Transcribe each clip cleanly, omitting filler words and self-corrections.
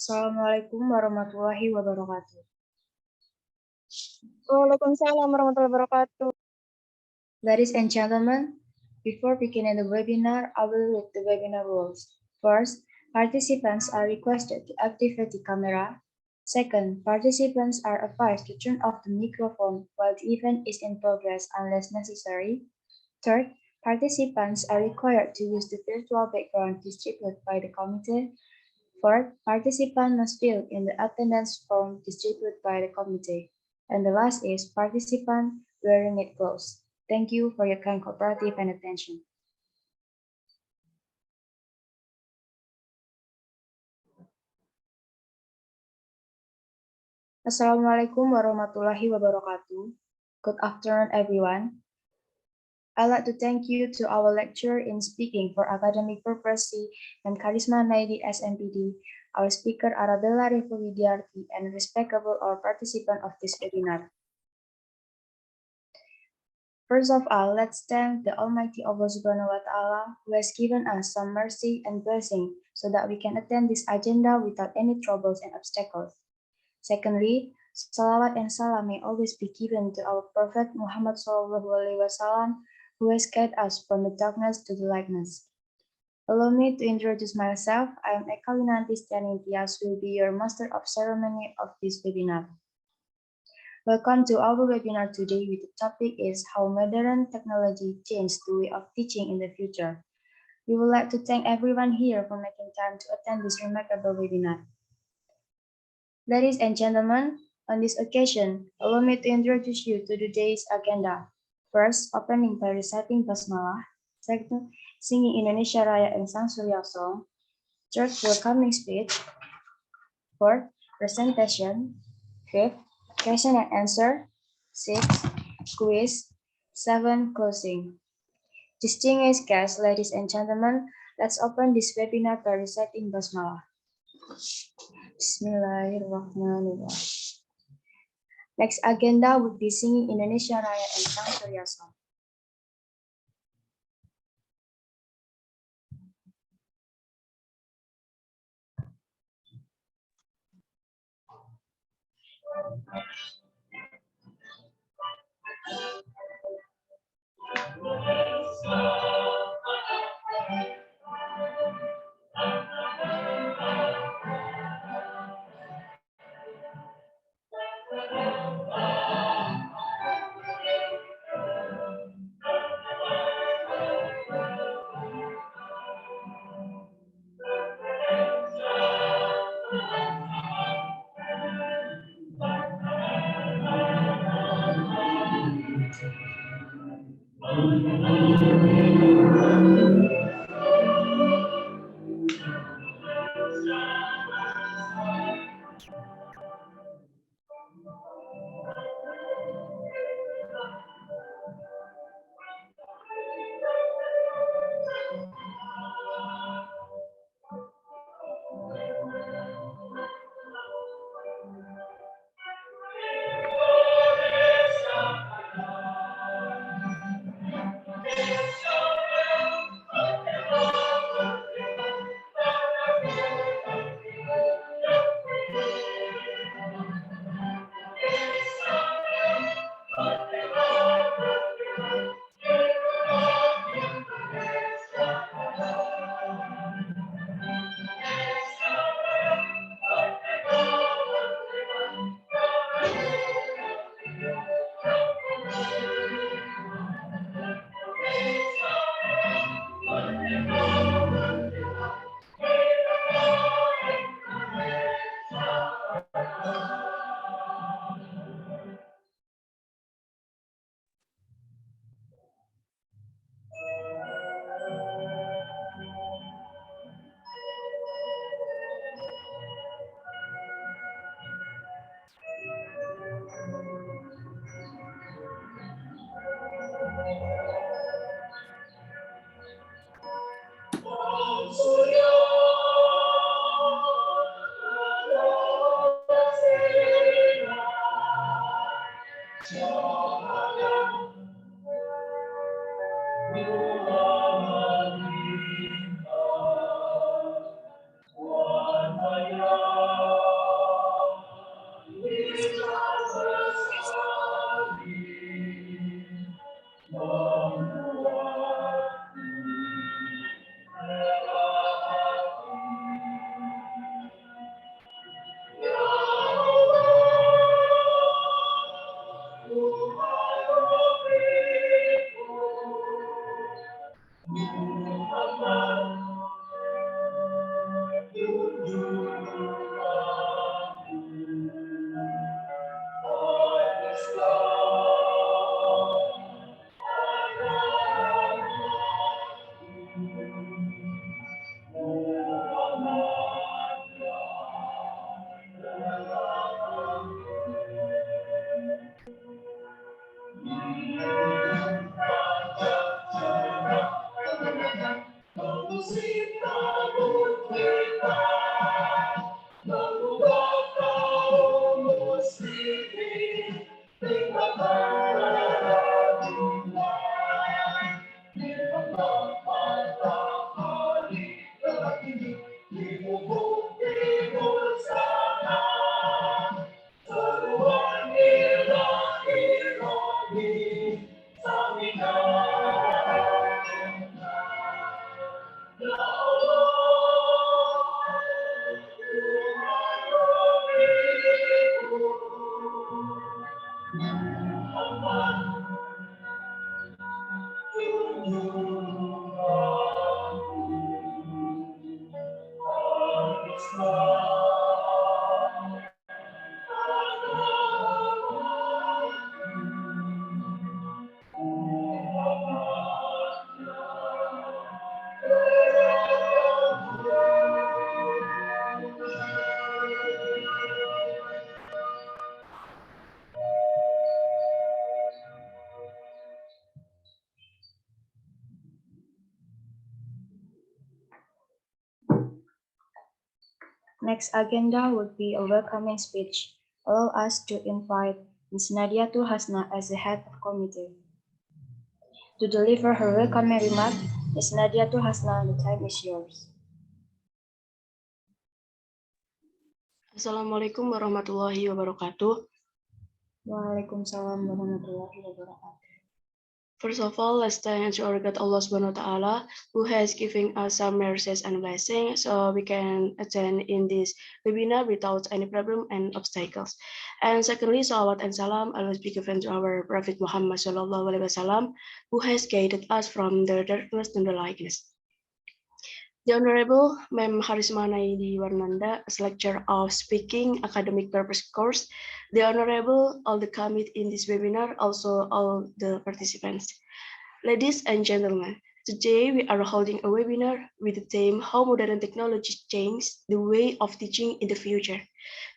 Assalamualaikum warahmatullahi wabarakatuh. Waalaikumsalam warahmatullahi wabarakatuh. Ladies and gentlemen, before beginning the webinar, I will read the webinar rules. First, participants are requested to activate the camera. Second, participants are advised to turn off the microphone while the event is in progress unless necessary. Third, participants are required to use the virtual background distributed by the committee. Fourth, participants must fill in the attendance form distributed by the committee. And the last is participant wearing it clothes. Thank you for your kind cooperative and attention. Assalamualaikum warahmatullahi wabarakatuh. Good afternoon, everyone. I'd like to thank you to our lecturer in speaking for academic purpose and Karisma Naidi SMPD, our speaker Arabella Revo Widiarti, and respectable our participant of this webinar. First of all, let's thank the Almighty Allah Subhanahu wa Ta'ala who has given us some mercy and blessing so that we can attend this agenda without any troubles and obstacles. Secondly, salawat and salam may always be given to our Prophet Muhammad SAW, who has guided us from the darkness to the lightness. Allow me to introduce myself. I am Eka Winanti Stiani Tias, who will be your master of ceremony of this webinar. Welcome to our webinar today with the topic is how modern technology changed the way of teaching in the future. We would like to thank everyone here for making time to attend this remarkable webinar. Ladies and gentlemen, on this occasion, allow me to introduce you to today's agenda. First, opening by reciting Basmalah. Second, singing Indonesia Raya and Sang Surya song. Third, welcoming speech. Fourth, presentation. Fifth, question and answer. 6. Quiz. 7. Closing. Distinguished guests, ladies and gentlemen, let's open this webinar by reciting Basmalah. Bismillahirrahmanirrahim. Next agenda would be singing Indonesia Raya and Sang Surya song. Next agenda would be a welcoming speech. Allow us to invite Ms. Nadia Hasna as the head of committee. To deliver her welcoming remark, Ms. Nadia Hasna, the time is yours. Assalamualaikum warahmatullahi wabarakatuh. Waalaikumsalam warahmatullahi wabarakatuh. First of all, let's thank our God Allah Subhanahu wa Taala who has given us some mercies and blessings so we can attend in this webinar without any problem and obstacles. And secondly, salawat and salam always be given to our Prophet Muhammad Sallallahu Alaihi Wasallam who has guided us from the darkness to the lightness. The Honorable Ma'am Harismanaidi Warnanda, as lecturer of Speaking Academic Purpose course, the Honorable, all the committee in this webinar, also all the participants. Ladies and gentlemen, today we are holding a webinar with the theme How Modern Technology Change the Way of Teaching in the Future.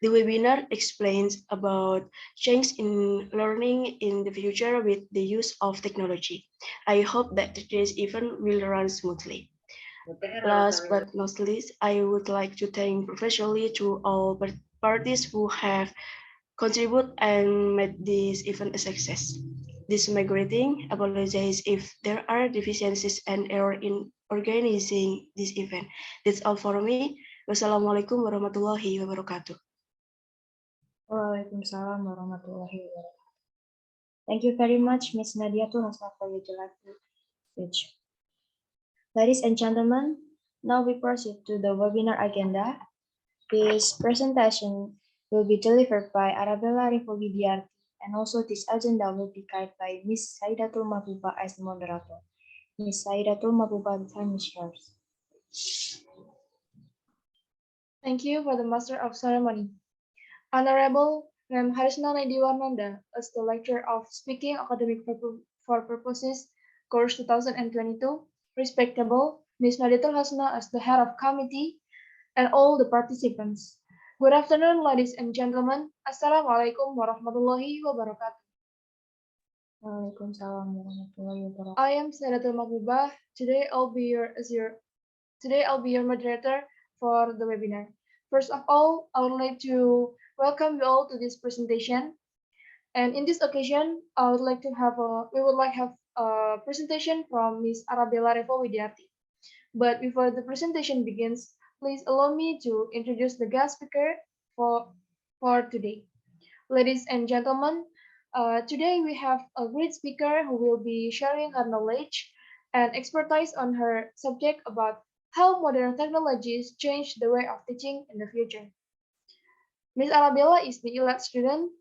The webinar explains about change in learning in the future with the use of technology. I hope that today's event will run smoothly. Last but not least, I would like to thank professionally to all parties who have contributed and made this event a success. This is my greeting. Apologize if there are deficiencies and error in organizing this event. That's all for me. Wassalamualaikum warahmatullahi wabarakatuh. Waalaikumsalam warahmatullahi wabarakatuh. Thank you very much, Ms. Nadia Hasna, for your delightful speech. Ladies and gentlemen, now we proceed to the webinar agenda. This presentation will be delivered by Arabella Rivovidiarti, and also this agenda will be guided by Ms. Saidatul Mahbuba as the moderator. Ms. Saidatul Mahbuba, the time is yours. Thank you for the Master of Ceremony. Honorable Ma'am Harisna Naidiwananda, as the Lecturer of Speaking Academic for Purposes, Course 2022, respectable Ms. Nadiatul Hasna as the Head of Committee, and all the participants. Good afternoon, ladies and gentlemen. Assalamualaikum warahmatullahi wabarakatuh. Waalaikumsalam warahmatullahi wabarakatuh. I am Saidatul Mahbubah. Today I'll be your moderator for the webinar. First of all, I would like to welcome you all to this presentation. And in this occasion, we would like to have a presentation from Ms. Arabella Revo Widiarti. But before the presentation begins, please allow me to introduce the guest speaker for today. Ladies and gentlemen, today we have a great speaker who will be sharing her knowledge and expertise on her subject about how modern technologies change the way of teaching in the future. Ms. Arabella is the ELED student,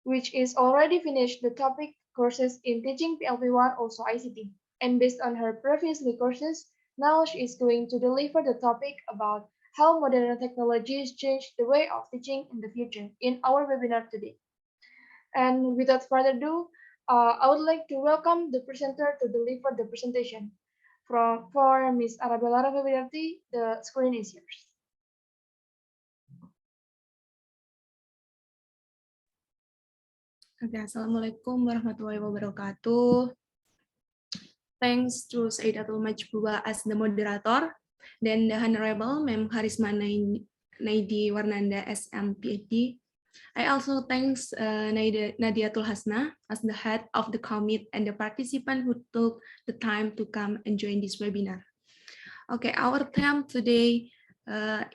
which is already finished the topic courses in teaching PLP1 also ICT. And based on her previously courses, now she is going to deliver the topic about how modern technologies change the way of teaching in the future in our webinar today. And without further ado, I would like to welcome the presenter to deliver the presentation. For Ms. Arabella Ravidarti, the screen is yours. Okay, Assalamualaikum warahmatullahi wabarakatuh. Thanks to Saidatul Majbuba as the moderator, then the Honorable Ma'am Harisma Naidi Warnanda as PhD. I also thanks Nadiatul Hasna as the head of the committee and the participant who took the time to come and join this webinar. Okay, our theme today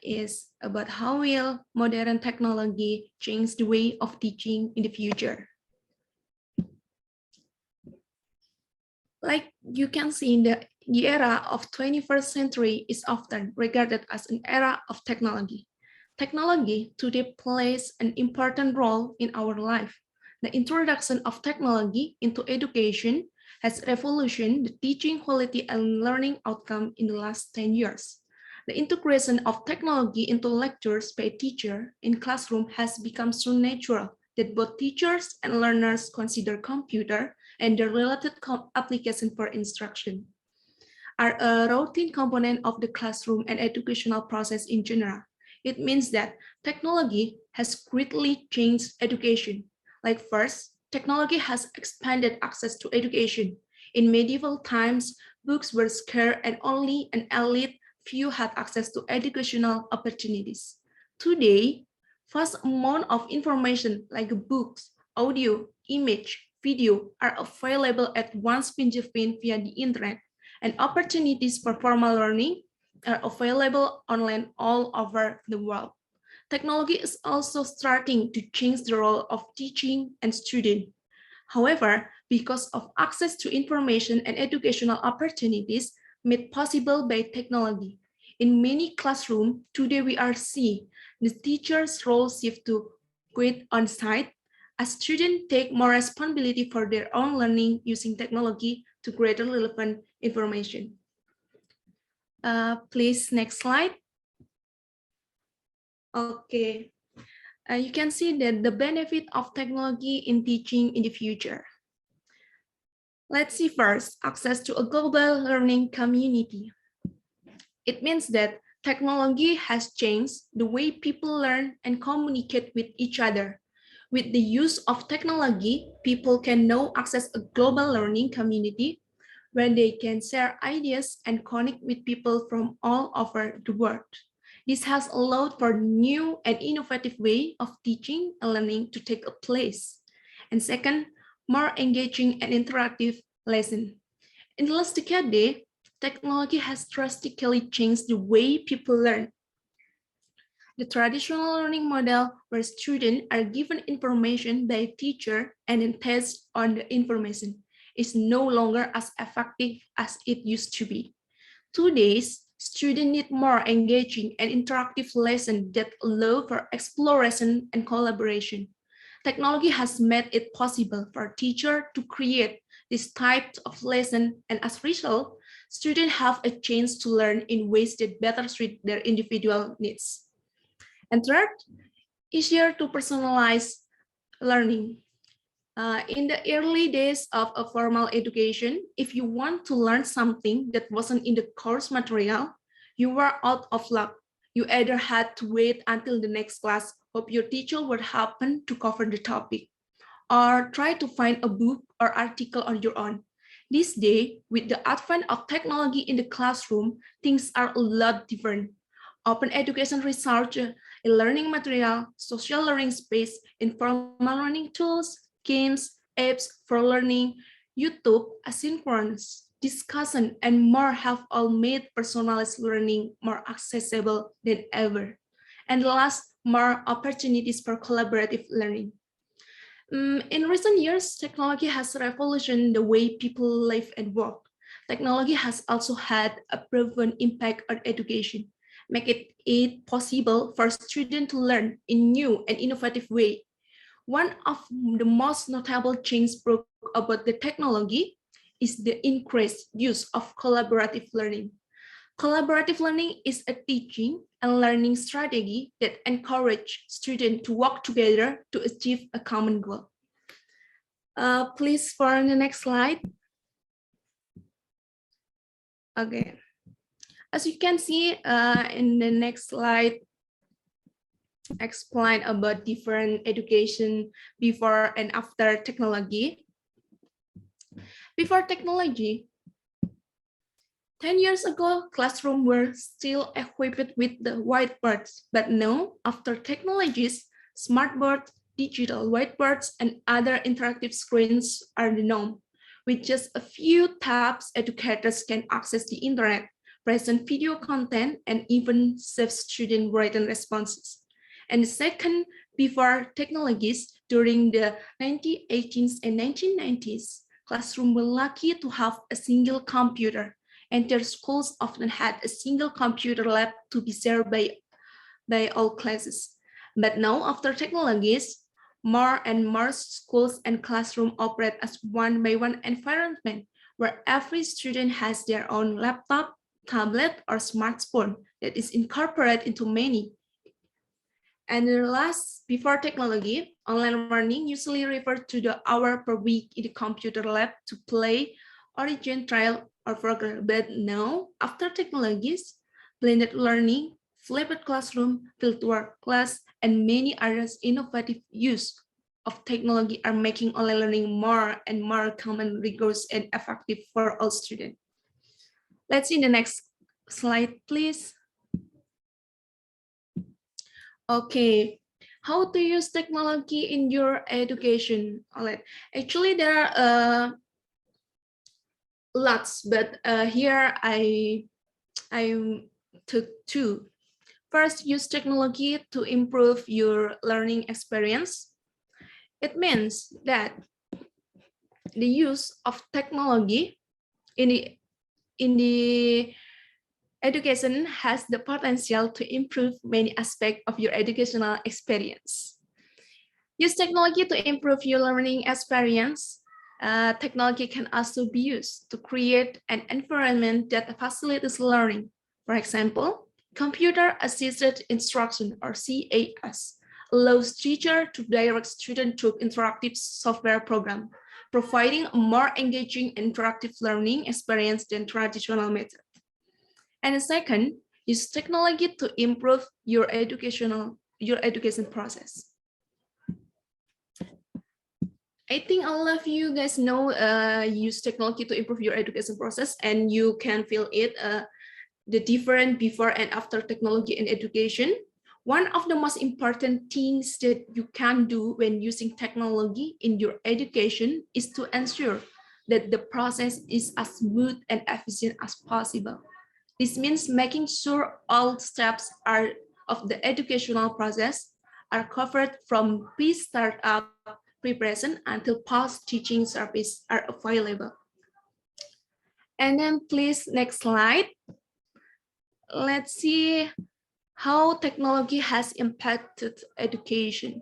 is about how will modern technology change the way of teaching in the future. Like you can see, in the era of 21st century is often regarded as an era of technology. Technology today plays an important role in our life. The introduction of technology into education has revolutionized the teaching quality and learning outcome in the last 10 years. The integration of technology into lectures by a teacher in classroom has become so natural that both teachers and learners consider computer and the related application for instruction are a routine component of the classroom and educational process in general. It means that technology has greatly changed education. Like first, technology has expanded access to education. In medieval times, books were scarce and only an elite few had access to educational opportunities. Today, vast amount of information like books, audio, image, video are available at one pinch of pen via the internet, and opportunities for formal learning are available online all over the world. Technology is also starting to change the role of teaching and student. However, because of access to information and educational opportunities made possible by technology, in many classrooms today we are seeing the teacher's role shift to quit on site as students take more responsibility for their own learning using technology to greater relevant information. Please, next slide. Okay, you can see that the benefit of technology in teaching in the future. Let's see first, access to a global learning community. It means that technology has changed the way people learn and communicate with each other. With the use of technology, people can now access a global learning community where they can share ideas and connect with people from all over the world. This has allowed for new and innovative way of teaching and learning to take place. And second, more engaging and interactive lesson. In the last decade, technology has drastically changed the way people learn. The traditional learning model where students are given information by a teacher and then test on the information is no longer as effective as it used to be. Today's students need more engaging and interactive lessons that allow for exploration and collaboration. Technology has made it possible for teachers to create this type of lesson, and as a result, students have a chance to learn in ways that better suit their individual needs. And third, easier to personalize learning. In the early days of a formal education, if you want to learn something that wasn't in the course material, you were out of luck. You either had to wait until the next class, hope your teacher would happen to cover the topic, or try to find a book or article on your own. This day, with the advent of technology in the classroom, things are a lot different. Open education research, learning material, social learning space, informal learning tools, games, apps for learning, YouTube, asynchronous, discussion, and more have all made personalized learning more accessible than ever. And last, more opportunities for collaborative learning. In recent years, technology has revolutionized the way people live and work. Technology has also had a proven impact on education, making it possible for students to learn in new and innovative ways. One of the most notable changes brought about the technology is the increased use of collaborative learning. Collaborative learning is a teaching and learning strategy that encourages students to work together to achieve a common goal. Please, for the next slide. Okay. As you can see in the next slide, explain about different education before and after technology. Before technology, 10 years ago, classrooms were still equipped with the whiteboards, but now, after technologies, smartboards, digital whiteboards, and other interactive screens are the norm. With just a few taps, educators can access the internet, present video content, and even save student written responses. And the second, before technologies, during the 1980s and 1990s, classrooms were lucky to have a single computer, and their schools often had a single computer lab to be shared by all classes. But now, after technologies, more and more schools and classrooms operate as one-by-one environment where every student has their own laptop, tablet, or smartphone that is incorporated into many. And the last, before technology, online learning usually referred to the hour per week in the computer lab to play, origin, trial, or program. But now, after technologies, blended learning, flipped classroom, virtual class, and many others innovative use of technology are making online learning more and more common, rigorous, and effective for all students. Let's see the next slide, please. Okay, how to use technology in your education? All right. Actually, there are lots, but here I took two. First, use technology to improve your learning experience. It means that the use of technology in the education has the potential to improve many aspects of your educational experience. Use technology to improve your learning experience. Technology can also be used to create an environment that facilitates learning. For example, computer-assisted instruction, or CAS, allows teachers to direct students through interactive software program, providing a more engaging interactive learning experience than traditional methods. And second, use technology to improve your education process. I think all of you guys know use technology to improve your education process, and you can feel it, the difference before and after technology in education. One of the most important things that you can do when using technology in your education is to ensure that the process is as smooth and efficient as possible. This means making sure all steps of the educational process are covered from pre-startup preparation until post-teaching service are available. And then please, next slide. Let's see how technology has impacted education.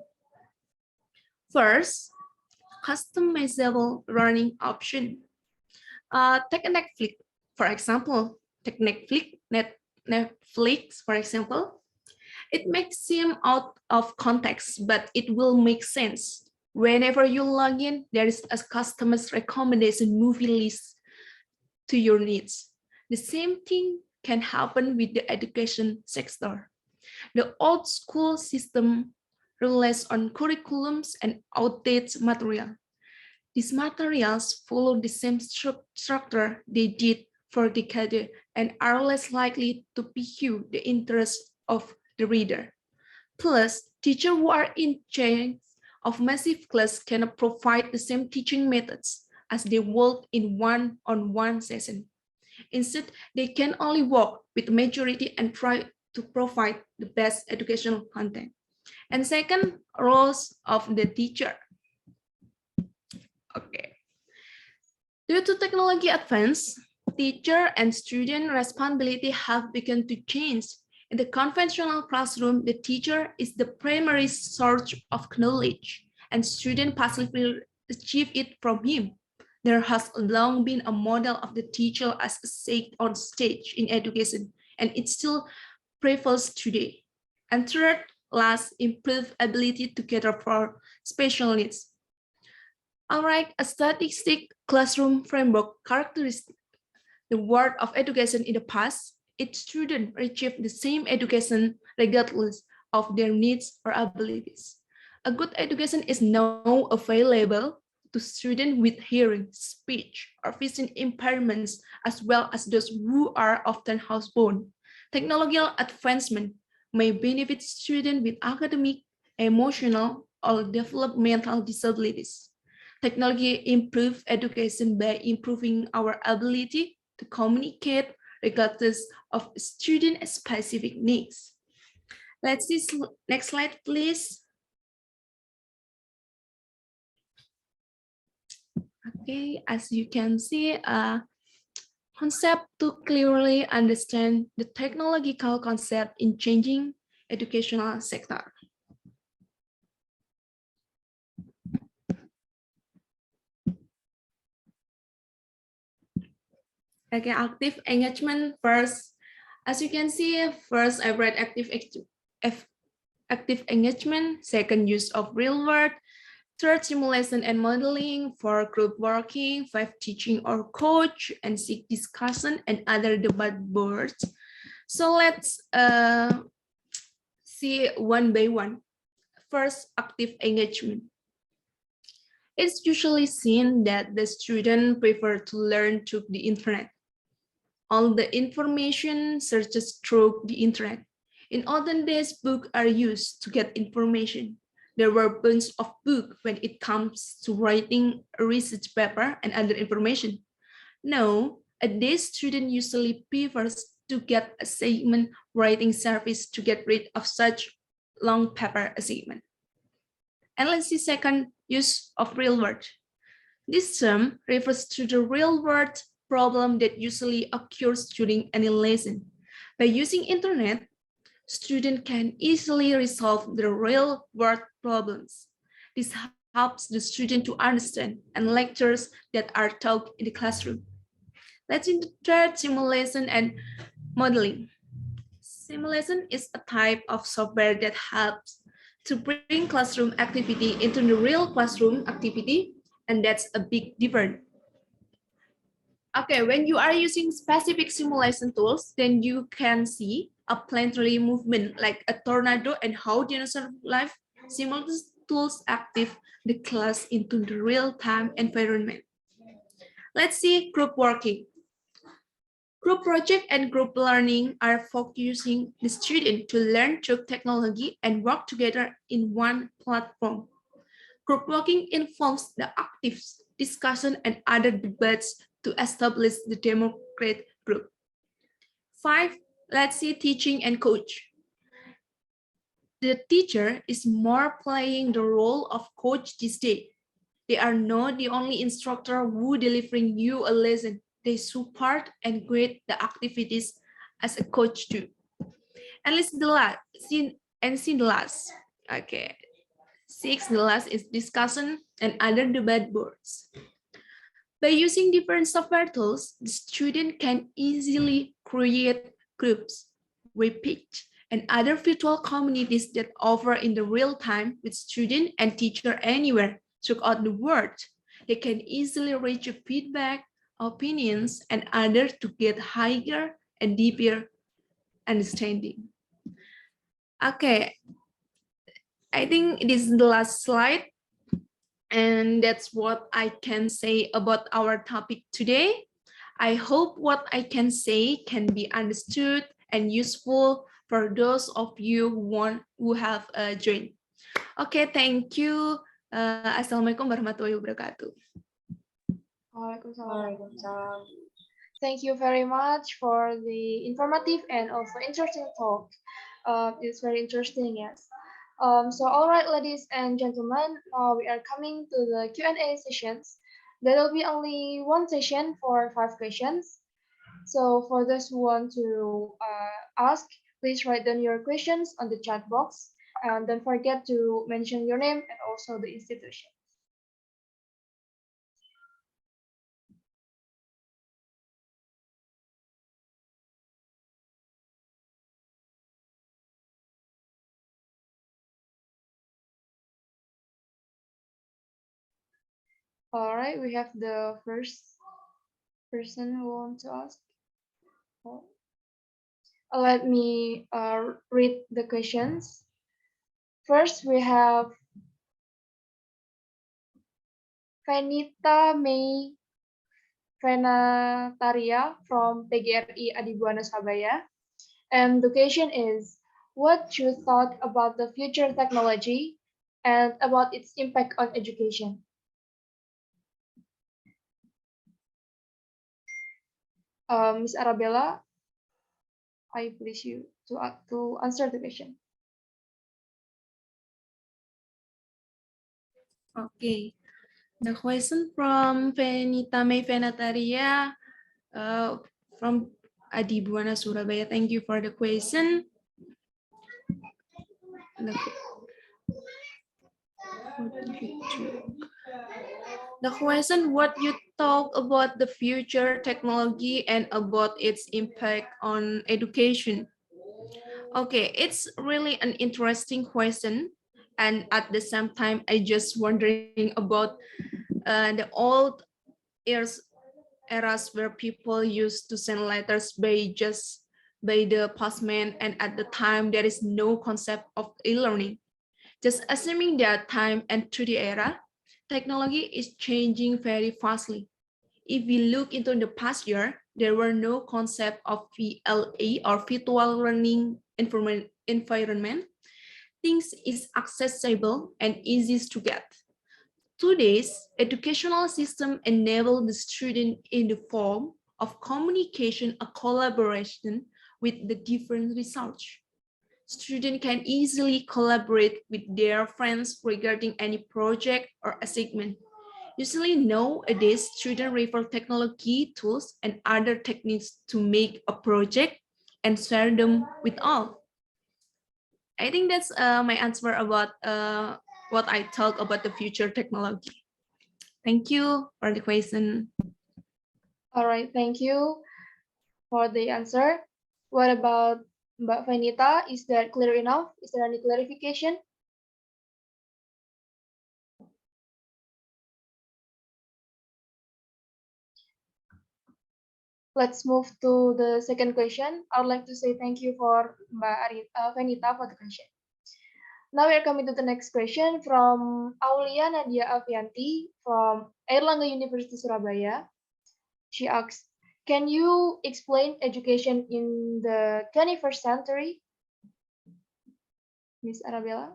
First, customizable learning option. Take a Netflix, for example. Take Netflix, for example. It may seem out of context, but it will make sense. Whenever you log in, there is a customer's recommendation movie list to your needs. The same thing can happen with the education sector. The old school system relies on curriculums and outdated material. These materials follow the same structure they did for decades and are less likely to pique the interest of the reader. Plus, teachers who are in charge of massive class cannot provide the same teaching methods as they would in one-on-one session. Instead, they can only work with the majority and try to provide the best educational content. And second, roles of the teacher. Okay. Due to technology advance, teacher and student responsibility have begun to change. In the conventional classroom, the teacher is the primary source of knowledge, and students passively achieve it from him. There has long been a model of the teacher as a saint on stage in education, and it still prevails today. And third, last, improved ability to cater for special needs. All right, a statistic classroom framework characterizes the world of education in the past. Each student achieved the same education regardless of their needs or abilities. A good education is now available to students with hearing, speech, or vision impairments, as well as those who are often housebound. Technological advancement may benefit students with academic, emotional, or developmental disabilities. Technology improves education by improving our ability to communicate regardless of student-specific needs. Let's see, next slide, please. Okay, as you can see, concept to clearly understand the technological concept in changing educational sector. Okay, active engagement first. As you can see, first I read active engagement, second use of real world, third simulation and modeling, four group working, five teaching or coach, and six discussion and other debate boards. So let's see one by one. First, active engagement. It's usually seen that the student prefer to learn through the internet. All the information searches through the internet. In olden days, books are used to get information. There were bunch of books when it comes to writing a research paper and other information. Now, a day student usually prefers to get assignment writing service to get rid of such long paper assignment. And let's see second use of real world. This term refers to the real world problem that usually occurs during any lesson. By using internet, students can easily resolve the real world problems. This helps the student to understand and lectures that are taught in the classroom. Let's see the third, simulation and modeling. Simulation is a type of software that helps to bring classroom activity into the real classroom activity, and that's a big difference. Okay, when you are using specific simulation tools, then you can see a planetary movement like a tornado and how dinosaur life. Simulation tools active the class into the real-time environment. Let's see group working. Group project and group learning are focusing the student to learn through technology and work together in one platform. Group working involves the active discussion and other debates to establish the democratic group. 5, let's see teaching and coach. The teacher is more playing the role of coach this day. They are not the only instructor who delivering you a lesson. They support and grade the activities as a coach too. And let's the last, see the last. Okay. 6, the last is discussion and other debate boards. By using different software tools, the student can easily create groups, repeat, and other virtual communities that offer in the real time with student and teacher anywhere throughout the world. They can easily reach feedback, opinions, and others to get higher and deeper understanding. Okay, I think this is the last slide. And that's what I can say about our topic today. I hope what I can say can be understood and useful for those of you who have joined. Okay, thank you. Assalamualaikum warahmatullahi wabarakatuh. Waalaikumsalam. Thank you very much for the informative and also interesting talk. It's very interesting, yes. So all right, ladies and gentlemen, we are coming to the Q&A sessions. There will be only one session for 5 questions. So for those who want to ask, please write down your questions on the chat box. And don't forget to mention your name and also the institution. All right, we have the first person who wants to ask. Let me read the questions. First, we have Venita May Venataria from PGRI Adibuana Surabaya. And the question is, what you thought about the future technology and about its impact on education? Ms. Arabella, I please you to answer the question. Okay. The question from Venita May Venataria from Adibuana Surabaya. Thank you for the question. The question, what you talk about the future technology and about its impact on education. Okay, it's really an interesting question. And at the same time, I just wondering about the old eras, eras where people used to send letters by the postman, and at the time there is no concept of e-learning. Just assuming that time and through the era, technology is changing very fastly. If we look into the past year, there were no concept of VLE or virtual learning environment. Things is accessible and easy to get. Today's educational system enable the student in the form of communication and collaboration with the different research. Students can easily collaborate with their friends regarding any project or assignment. Usually nowadays, students refer technology tools and other techniques to make a project and share them with all. I think that's my answer about what I talk about the future technology. Thank you for the question. All right, thank you for the answer. What about Mbak Vanita? Is that clear enough? Is there any clarification? Let's move to the second question. I would like to say thank you for Vanita for the question. Now we are coming to the next question from Aulia Nadia Avianti from Airlangga University Surabaya. She asks, can you explain education in the 21st century? Miss Arabella?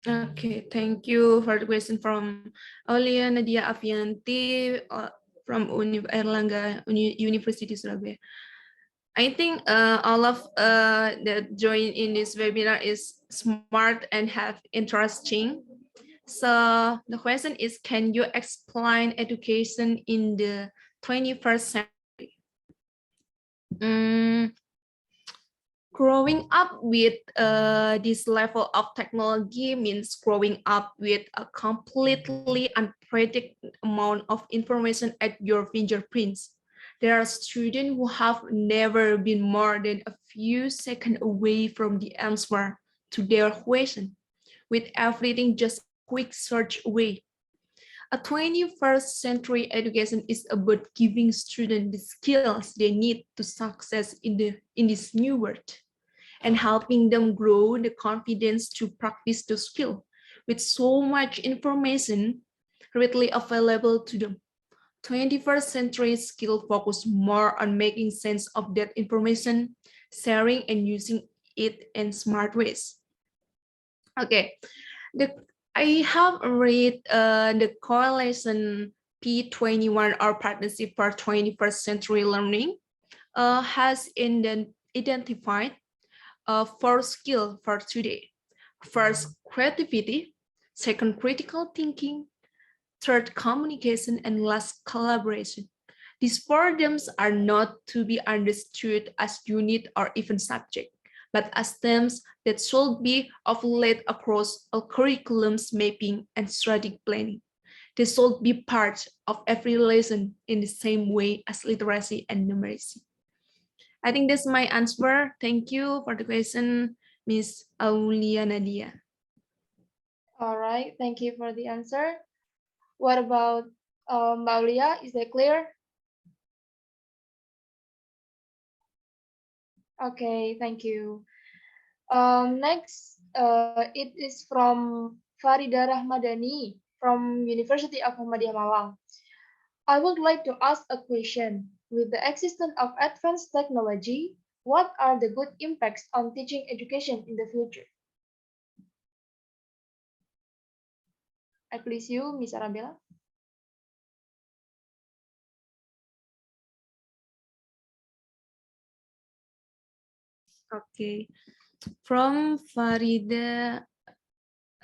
Okay, thank you for the question from Aulia Nadia Avianti from Airlangga University Surabaya. I think all of that join in this webinar is smart and have interesting. So the question is, can you explain education in the 21st century? Growing up with this level of technology means growing up with a completely unpredictable amount of information at your fingerprints. There are students who have never been more than a few seconds away from the answer to their question, with everything just a quick search away. A 21st century education is about giving students the skills they need to success in this new world, and helping them grow the confidence to practice the skill. With so much information readily available to them, 21st century skill focus more on making sense of that information, sharing and using it in smart ways. Okay, I have read the coalition P21 or Partnership for 21st Century Learning has identified four skills for today. First, creativity. Second, critical thinking. Third, communication. And last, collaboration. These four themes are not to be understood as unit or even subject, but as themes that should be overlaid across all curriculums mapping and strategic planning. They should be part of every lesson in the same way as literacy and numeracy. I think that's my answer. Thank you for the question, Miss Aulia Nadia. All right, thank you for the answer. What about Mbak Aulia? Is that clear? Okay, thank you. Next, it is from Farida Rahmadani from University of Muhammadiyah Malang. I would like to ask a question. With the existence of advanced technology, what are the good impacts on teaching education in the future? I please you, Miss Arabella. Okay, from Farida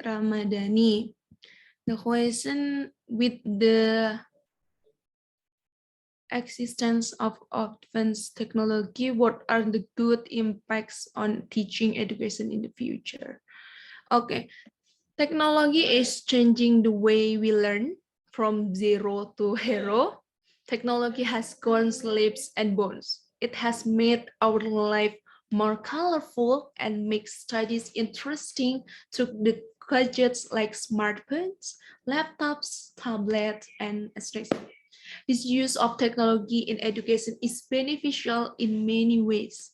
Ramadhani, the question, with the existence of advanced technology, what are the good impacts on teaching education in the future? Okay, Technology is changing the way we learn from zero to hero. Technology has gone leaps and bounds. It has made our life more colorful and makes studies interesting through the gadgets like smartphones, laptops, tablets, and etc. This use of technology in education is beneficial in many ways.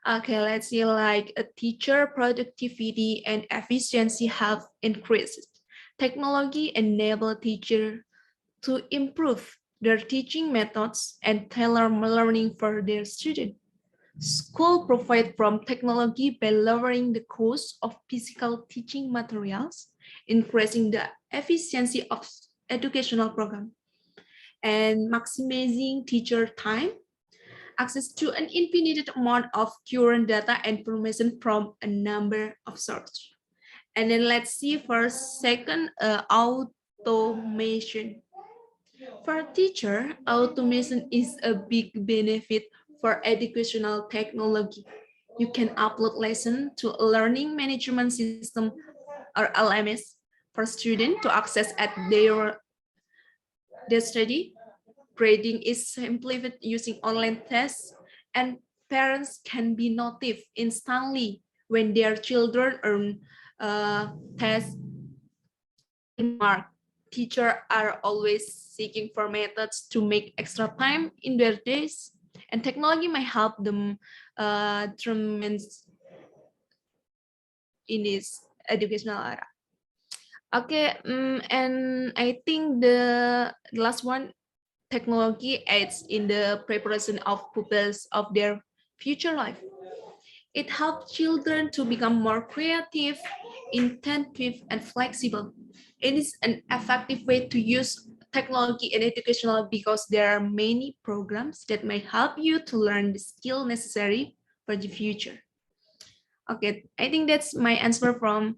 Okay, let's see, like a teacher productivity and efficiency have increased. Technology enable teacher to improve their teaching methods and tailor learning for their students. School profit from technology by lowering the cost of physical teaching materials, increasing the efficiency of educational program, and maximizing teacher time, access to an infinite amount of current data and information from a number of sources. And then let's see first, second, automation. For a teacher, automation is a big benefit for educational technology. You can upload lesson to a learning management system or LMS for students to access at their study. Grading is simplified using online tests, and parents can be notified instantly when their children earn test mark. Teachers are always seeking for methods to make extra time in their days, and technology may help them tremendous in this educational era. Okay, and I think the last one, technology aids in the preparation of pupils of their future life. It helps children to become more creative, attentive, and flexible. It is an effective way to use technology in educational because there are many programs that may help you to learn the skill necessary for the future. Okay, I think that's my answer from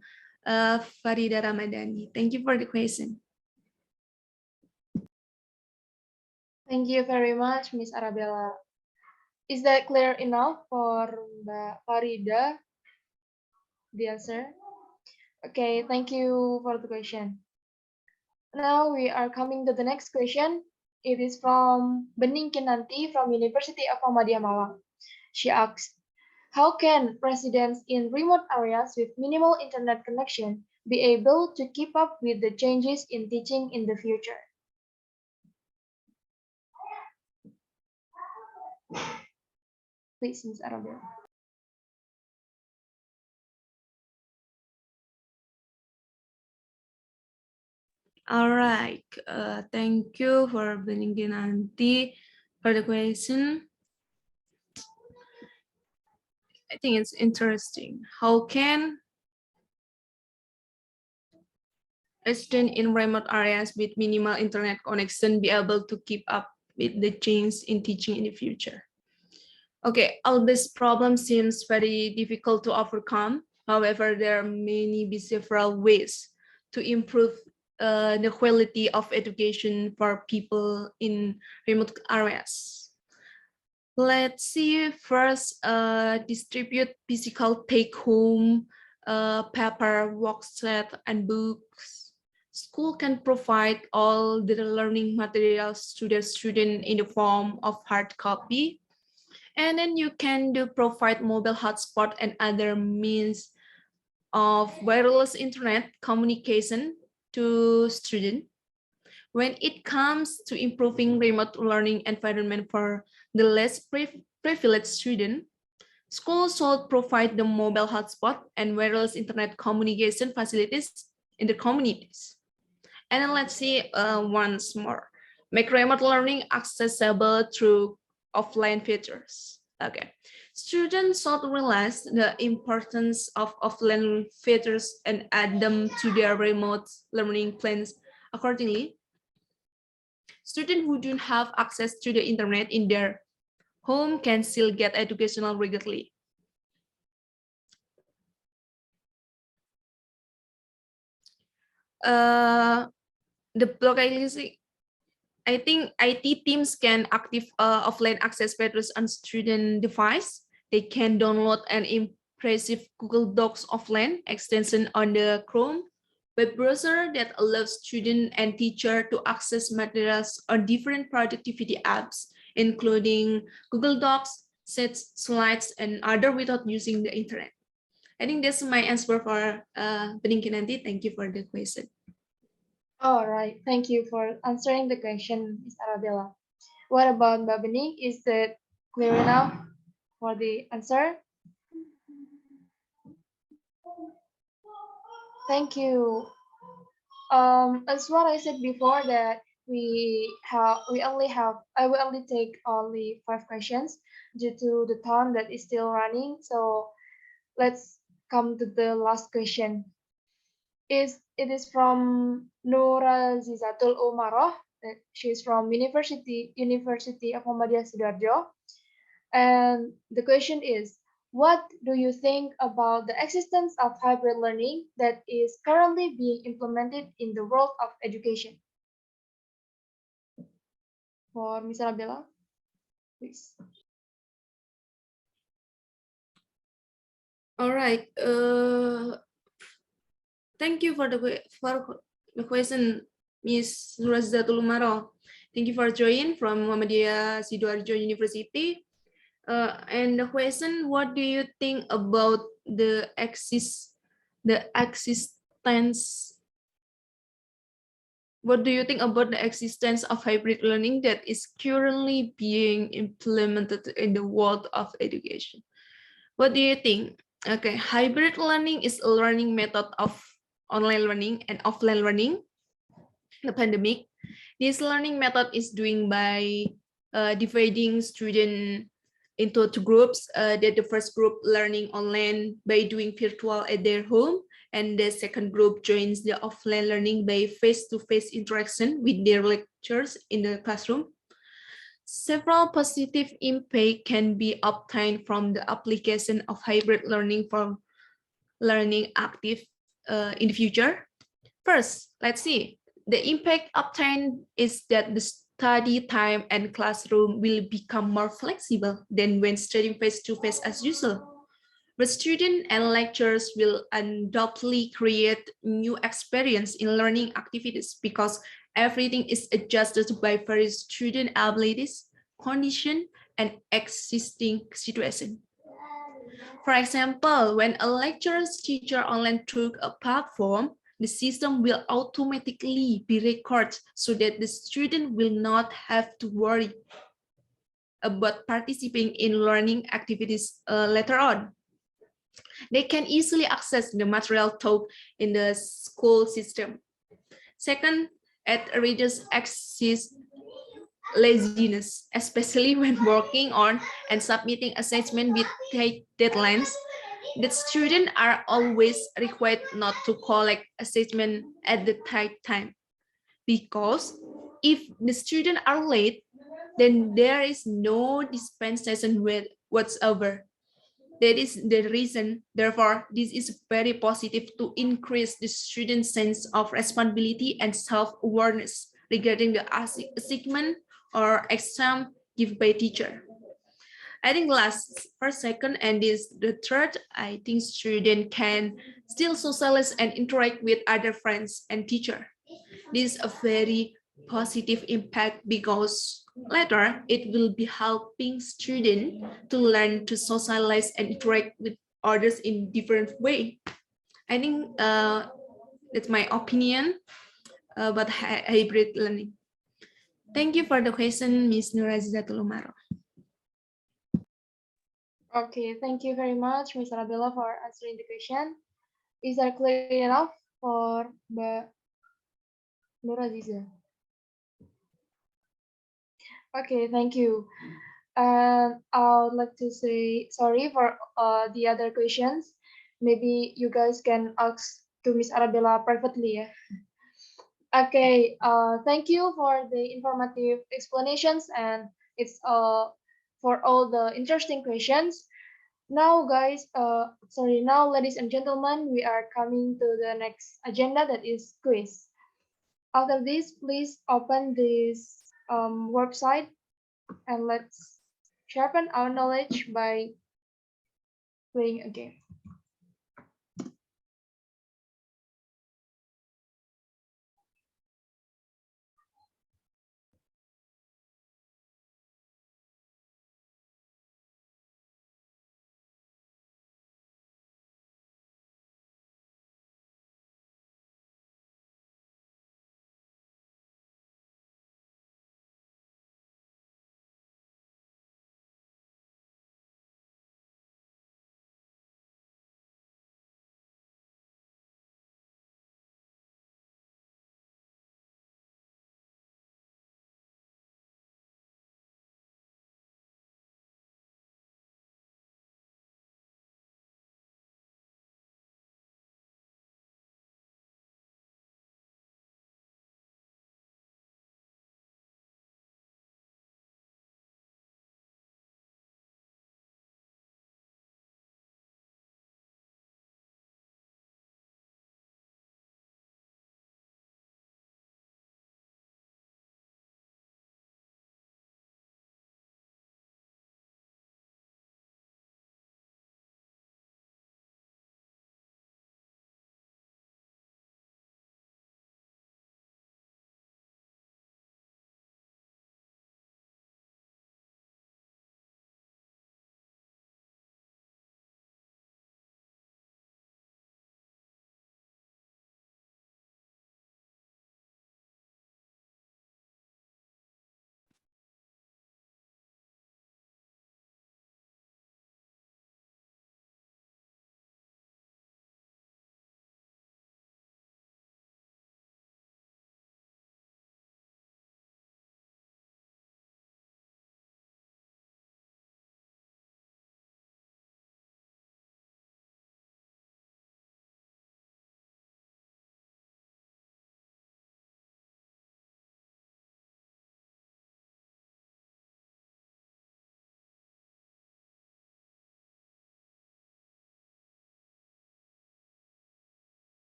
Farida Ramadhani. Thank you for the question. Thank you very much, Miss Arabella. Is that clear enough for Mbak Farida, the answer? Okay, thank you for the question. Now we are coming to the next question. It is from Bening Kinanti from University of Muhammadiyah Malang. She asks, how can residents in remote areas with minimal internet connection be able to keep up with the changes in teaching in the future? Please, Ms. Arabella. All right, thank you for bringing Nanti for the question. I think it's interesting. How can residents in remote areas with minimal internet connection be able to keep up with the change in teaching in the future? Okay, all this problem seems very difficult to overcome. However, there may be several ways to improve the quality of education for people in remote areas. Let's see first, distribute physical take-home, paper, workset, and books. School can provide all the learning materials to the student in the form of hard copy. And then you can provide mobile hotspot and other means of wireless internet communication to students. When it comes to improving remote learning environment for the less privileged student, schools should provide the mobile hotspot and wireless internet communication facilities in the communities. And then let's see once more, make remote learning accessible through offline features. Okay, students should realize the importance of offline features and add them to their remote learning plans accordingly. Students who don't have access to the internet in their home can still get educational regularly. The localizing, I think IT teams can active offline access features on student device. They can download an impressive Google Docs offline extension on the Chrome web browser that allows student and teacher to access materials on different productivity apps, including Google Docs, sets, slides, and other without using the internet. I think that's my answer for Beninkinanti. Thank you for the question. All right, thank you for answering the question, Ms. Arabella. What about Mbak Bening? Is it clear enough for the answer? Thank you. As what I said before, that I will only take only 5 questions due to the time that is still running. So let's come to the last question. It is from Nora Zizatul Umaroh. She's from University of Muhammadiyah Sidoarjo. And the question is, what do you think about the existence of hybrid learning that is currently being implemented in the world of education? For Ms. Arabella, please. All right. Thank you for the question, Ms. Nurazatul Umaro. Thank you for joining from Muhammadiyah Sidoarjo University. And the question, what do you think about the existence? What do you think about the existence of hybrid learning that is currently being implemented in the world of education? What do you think? Okay, hybrid learning is a learning method of online learning and offline learning. The pandemic, this learning method is doing by dividing students into 2 groups. That the first group learning online by doing virtual at their home, and the second group joins the offline learning by face-to-face interaction with their lectures in the classroom. Several positive impact can be obtained from the application of hybrid learning for learning active in the future. First, let's see. The impact obtained is that the study time and classroom will become more flexible than when studying face-to-face as usual. The students and lecturers will undoubtedly create new experience in learning activities because everything is adjusted by various student abilities, condition, and existing situation. For example, when a lecturer's teacher online through a platform, the system will automatically be recorded so that the student will not have to worry about participating in learning activities later on. They can easily access the material taught in the school system. Second, it reduces excess laziness, especially when working on and submitting assessment with tight deadlines. The students are always required not to collect assessment at the tight time, because if the students are late, then there is no dispensation whatsoever. That is the reason, therefore, this is very positive to increase the student's sense of responsibility and self-awareness regarding the assignment or exam given by teacher. I think first, second, and this the third, I think student can still socialize and interact with other friends and teacher. This is a very positive impact because later it will be helping students to learn to socialize and interact with others in different way. I think that's my opinion about hybrid learning. Thank you for the question, Ms. Nurazizatul Umaro. Okay, thank you very much, Ms. Arabella, for answering the question. Is that clear enough for Mbak Nuraziza? Okay, thank you. And I would like to say sorry for the other questions. Maybe you guys can ask to Miss Arabella privately. Yeah? Okay, thank you for the informative explanations, and it's for all the interesting questions. Now, guys, now, ladies and gentlemen, we are coming to the next agenda, that is quiz. After this, please open this website and let's sharpen our knowledge by playing a game.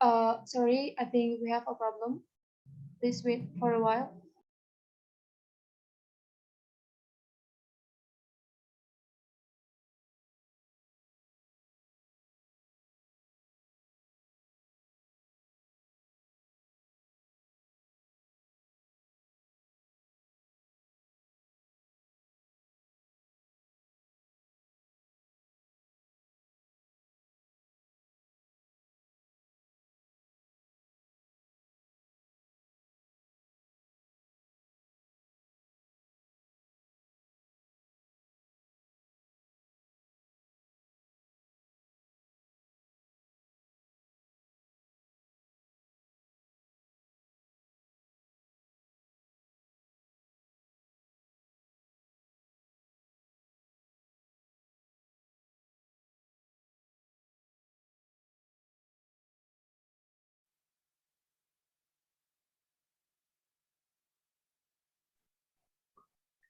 Sorry, I think we have a problem. Please wait for a while.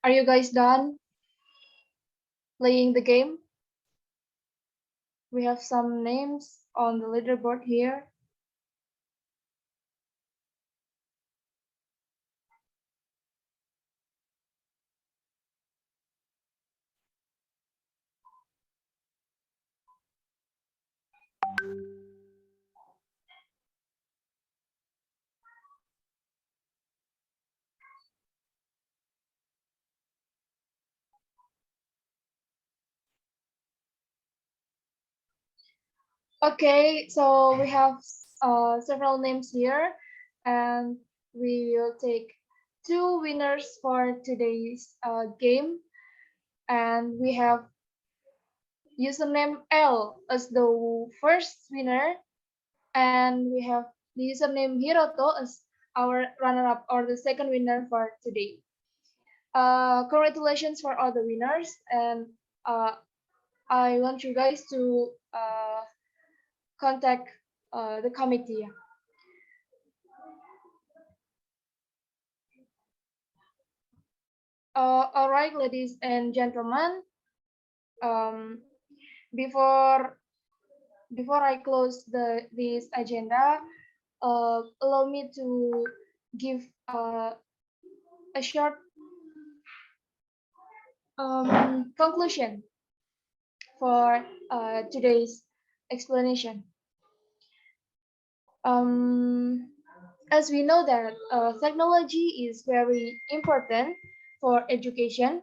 Are you guys done playing the game? We have some names on the leaderboard here. Okay, so we have several names here, and we will take two winners for today's game. And we have username L as the first winner, and we have the username Hiroto as our runner-up or the second winner for today. Congratulations for all the winners, and uh, I want you guys to contact the committee. All right, ladies and gentlemen. Um, before I close this agenda, allow me to give a short conclusion for today's explanation. As we know that technology is very important for education,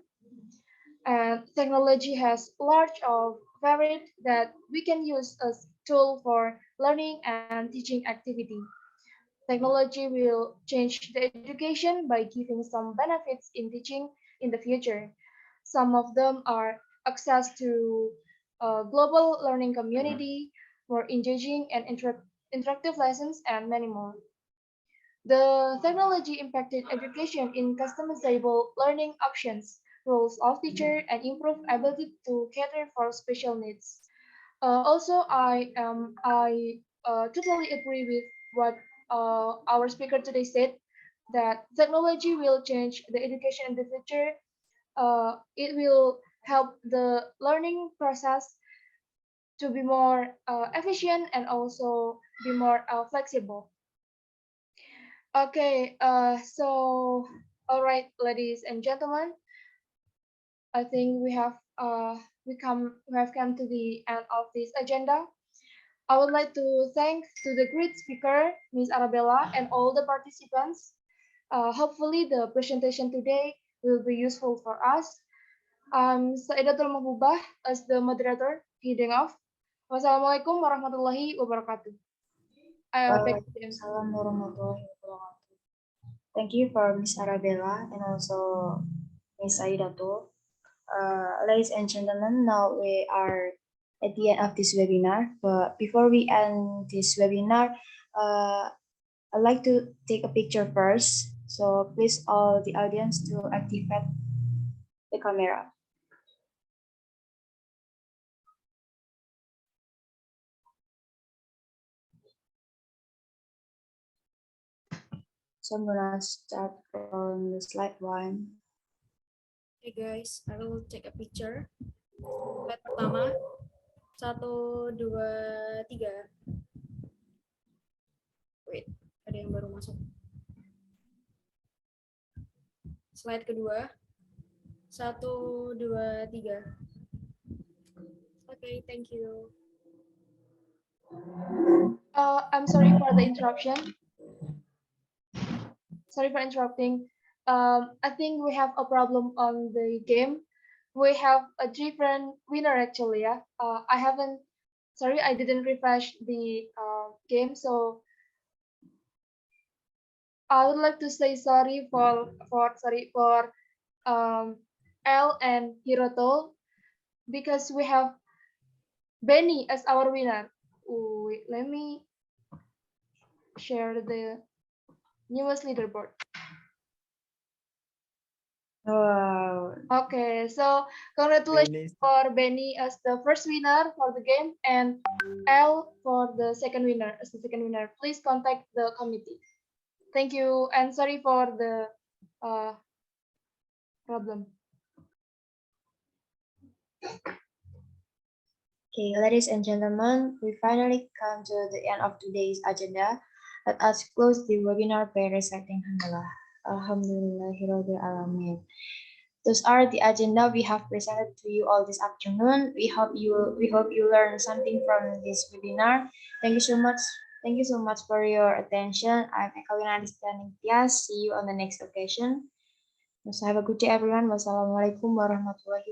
and technology has large of varied that we can use as tool for learning and teaching activity. Technology will change the education by giving some benefits in teaching in the future. Some of them are access to a global learning community, more engaging and interactive lessons, and many more. The technology impacted education in customizable learning options, roles of teacher, and improved ability to cater for special needs. Also, I totally agree with what our speaker today said that technology will change the education in the future. It will help the learning process to be more efficient and also be more flexible. Okay, so all right, ladies and gentlemen, I think we have come to the end of this agenda. I would like to thank to the great speaker, Ms. Arabella, and all the participants. Hopefully, the presentation today will be useful for us. I'm Saidatul Mahbubah as the moderator, heading off. Wassalamualaikum warahmatullahi wabarakatuh. Back to you. Waalaikumsalam warahmatullahi wabarakatuh. Thank you for Miss Arabella and also Miss Aidatul. Ladies and gentlemen, now we are at the end of this webinar. But before we end this webinar, I'd like to take a picture first. So please all the audience to activate the camera. So I'm gonna start from the slide one. Okay guys, I will take a picture. Slide pertama, 1, 2, 3. Wait, ada yang baru masuk. Slide kedua. 1, 2, 3. Okay, thank you. I'm sorry for the interruption. Sorry for interrupting. I think we have a problem on the game. We have a different winner actually. Yeah. I didn't refresh the game, so I would like to say sorry for L and Hiroto because we have Benny as our winner. Wait, let me share the newest leaderboard. Wow. Okay, so congratulations for Benny as the first winner for the game and L for the second winner as the second winner. Please contact the committee. Thank you and sorry for the problem. Okay, ladies and gentlemen, we finally come to the end of today's agenda. Let us close the webinar by reciting Hamdalah. Alhamdulillahirabbil alamin. Those are the agenda we have presented to you all this afternoon. We hope you learned something from this webinar. Thank you so much. Thank you so much for your attention. I'm Ekalina Distaning Tias. See you on the next occasion. So have a good day, everyone. Wassalamualaikum warahmatullahi wabarakatuh.